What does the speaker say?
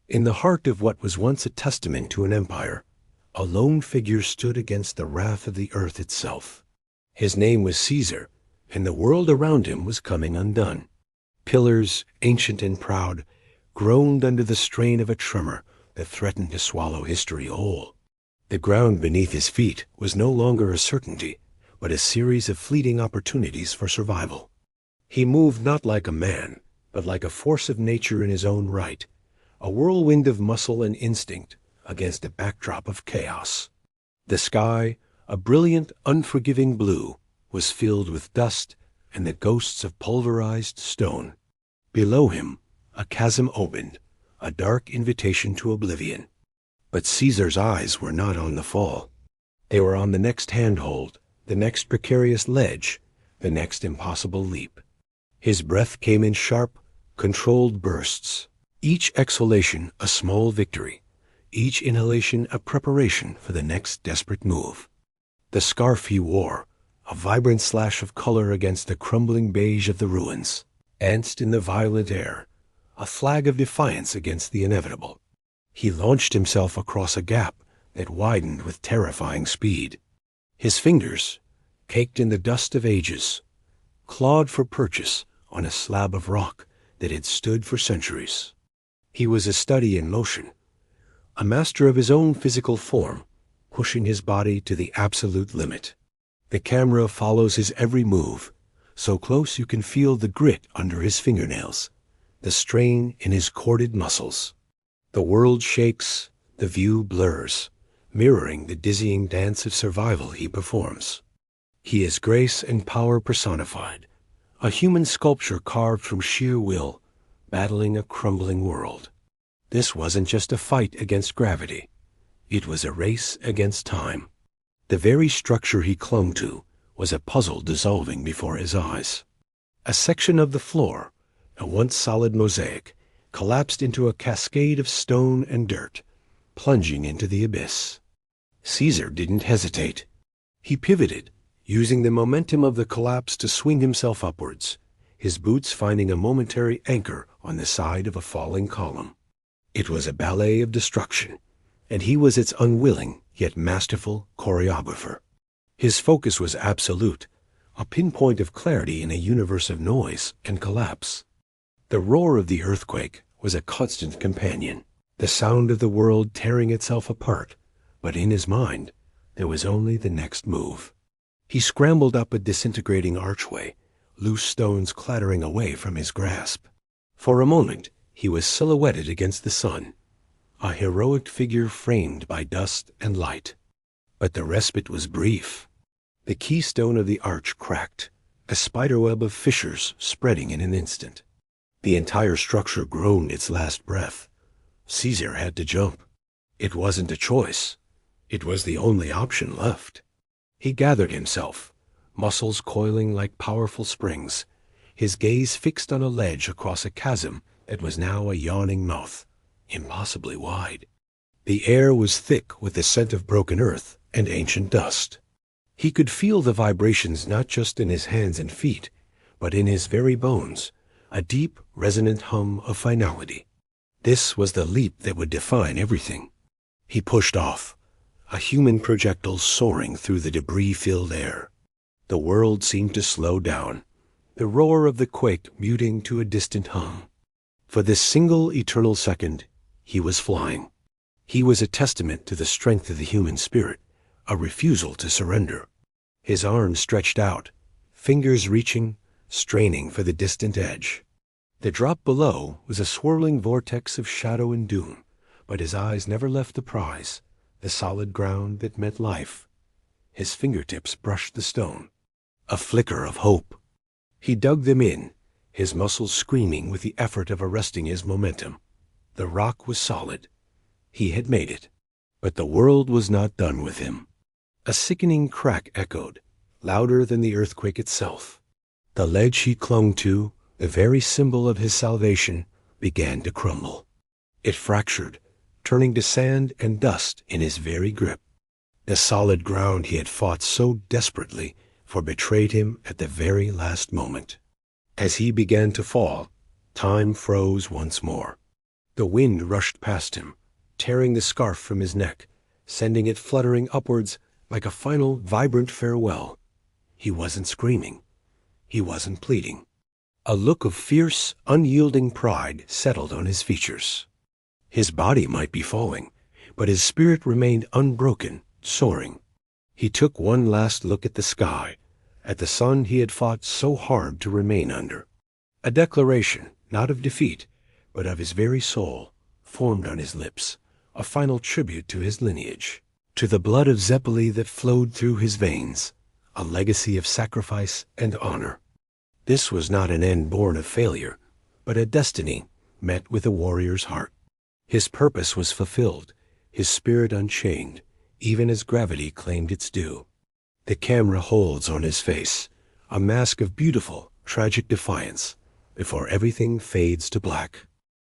In the heart of what was once a testament to an empire, a lone figure stood against the wrath of the earth itself. His name was Caesar, and the world around him was coming undone. Pillars, ancient and proud, groaned under the strain of a tremor that threatened to swallow history whole. The ground beneath his feet was no longer a certainty, but a series of fleeting opportunities for survival. He moved not like a man, but like a force of nature in his own right, a whirlwind of muscle and instinct against a backdrop of chaos. The sky, a brilliant, unforgiving blue, was filled with dust and the ghosts of pulverized stone. Below him, a chasm opened, a dark invitation to oblivion. But Caesar's eyes were not on the fall. They were on the next handhold, the next precarious ledge, the next impossible leap. His breath came in sharp, controlled bursts, each exhalation a small victory, each inhalation a preparation for the next desperate move. The scarf he wore, a vibrant slash of color against the crumbling beige of the ruins, danced in the violet air, a flag of defiance against the inevitable. He launched himself across a gap that widened with terrifying speed. His fingers, caked in the dust of ages, clawed for purchase on a slab of rock that had stood for centuries. He was a study in motion, a master of his own physical form, pushing his body to the absolute limit. The camera follows his every move, so close you can feel the grit under his fingernails, the strain in his corded muscles. The world shakes, the view blurs, mirroring the dizzying dance of survival he performs. He is grace and power personified, a human sculpture carved from sheer will, battling a crumbling world. This wasn't just a fight against gravity. It was a race against time. The very structure he clung to was a puzzle dissolving before his eyes. A section of the floor, a once solid mosaic, collapsed into a cascade of stone and dirt, plunging into the abyss. Caesar didn't hesitate. He pivoted, using the momentum of the collapse to swing himself upwards, his boots finding a momentary anchor on the side of a falling column. It was a ballet of destruction, and he was its unwilling yet masterful choreographer. His focus was absolute, a pinpoint of clarity in a universe of noise and collapse. The roar of the earthquake was a constant companion, the sound of the world tearing itself apart, but in his mind there was only the next move. He scrambled up a disintegrating archway, loose stones clattering away from his grasp. For a moment he was silhouetted against the sun, a heroic figure framed by dust and light. But the respite was brief. The keystone of the arch cracked, a spiderweb of fissures spreading in an instant. The entire structure groaned its last breath. Caesar had to jump. It wasn't a choice. It was the only option left. He gathered himself, muscles coiling like powerful springs, his gaze fixed on a ledge across a chasm that was now a yawning mouth, impossibly wide. The air was thick with the scent of broken earth and ancient dust. He could feel the vibrations not just in his hands and feet, but in his very bones, a deep, resonant hum of finality. This was the leap that would define everything. He pushed off, a human projectile soaring through the debris-filled air. The world seemed to slow down, the roar of the quake muting to a distant hum. For this single eternal second, he was flying. He was a testament to the strength of the human spirit, a refusal to surrender. His arms stretched out, fingers reaching, straining for the distant edge. The drop below was a swirling vortex of shadow and doom, but his eyes never left the prize, the solid ground that meant life. His fingertips brushed the stone. A flicker of hope. He dug them in, his muscles screaming with the effort of arresting his momentum. The rock was solid. He had made it. But the world was not done with him. A sickening crack echoed, louder than the earthquake itself. The ledge he clung to, the very symbol of his salvation, began to crumble. It fractured, turning to sand and dust in his very grip. The solid ground he had fought so desperately for betrayed him at the very last moment. As he began to fall, time froze once more. The wind rushed past him, tearing the scarf from his neck, sending it fluttering upwards like a final vibrant farewell. He wasn't screaming. He wasn't pleading. A look of fierce, unyielding pride settled on his features. His body might be falling, but his spirit remained unbroken, soaring. He took one last look at the sky, at the sun he had fought so hard to remain under. A declaration, not of defeat, but of his very soul, formed on his lips, a final tribute to his lineage, to the blood of ZEPPELI that flowed through his veins, a legacy of sacrifice and honor. This was not an end born of failure, but a destiny met with a warrior's heart. His purpose was fulfilled, his spirit unchained, even as gravity claimed its due. The camera holds on his face a mask of beautiful, tragic defiance before everything fades to black.